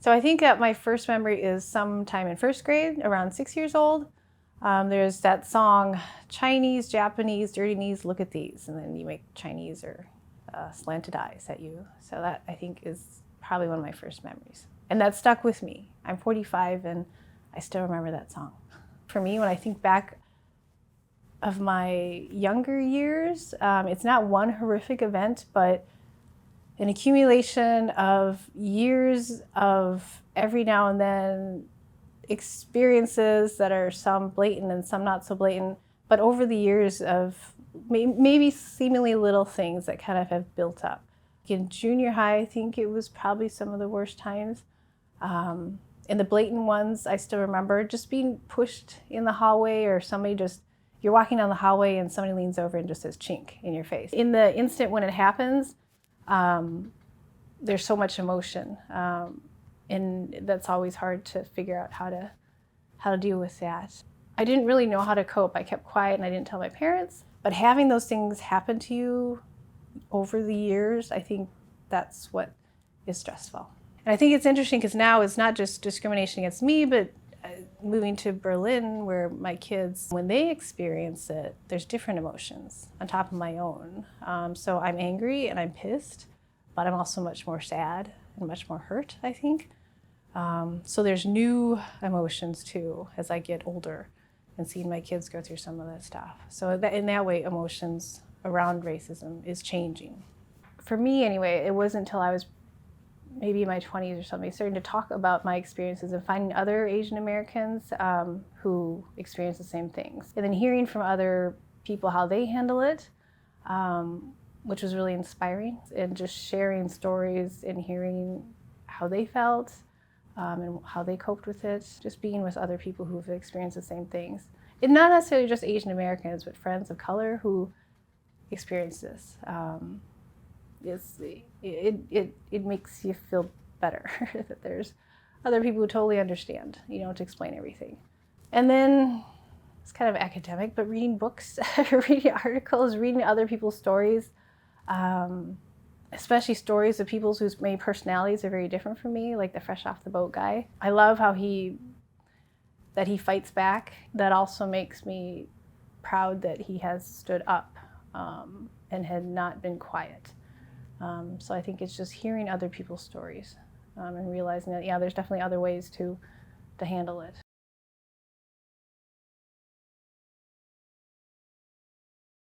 So I think that my first memory is sometime in first grade, around 6 years old. There's that song, Chinese, Japanese, dirty knees, look at these. And then you make Chinese or slanted eyes at you. So that, I think, is probably one of my first memories. And that stuck with me. I'm 45 and I still remember that song. For me, when I think back of my younger years, it's not one horrific event, but an accumulation of years of every now and then experiences that are some blatant and some not so blatant, but over the years of maybe seemingly little things that kind of have built up. In junior high, I think it was probably some of the worst times. And the blatant ones, I still remember just being pushed in the hallway, or somebody just, you're walking down the hallway and somebody leans over and just says chink in your face. In the instant when it happens, there's so much emotion, and that's always hard to figure out how to deal with that. I didn't really know how to cope. I kept quiet and I didn't tell my parents, but having those things happen to you over the years, I think that's what is stressful. And I think it's interesting because now it's not just discrimination against me, but moving to Berlin, where my kids, when they experience it, there's different emotions on top of my own. So I'm angry and I'm pissed, but I'm also much more sad and much more hurt, I think. So there's new emotions too as I get older and seeing my kids go through some of that stuff. So in that way, emotions around racism is changing. For me anyway, it wasn't until I was maybe in my 20s or something, starting to talk about my experiences and finding other Asian Americans who experience the same things. And then hearing from other people how they handle it, which was really inspiring. And just sharing stories and hearing how they felt and how they coped with it. Just being with other people who've experienced the same things. And not necessarily just Asian Americans, but friends of color who experience this. It makes you feel better that there's other people who totally understand. You don't have to explain everything. And then it's kind of academic, but reading books, reading articles, reading other people's stories, especially stories of people whose maybe personalities are very different from me, like the fresh off the boat guy. I love how he fights back. That also makes me proud that he has stood up and had not been quiet. So I think it's just hearing other people's stories and realizing that, yeah, there's definitely other ways to handle it.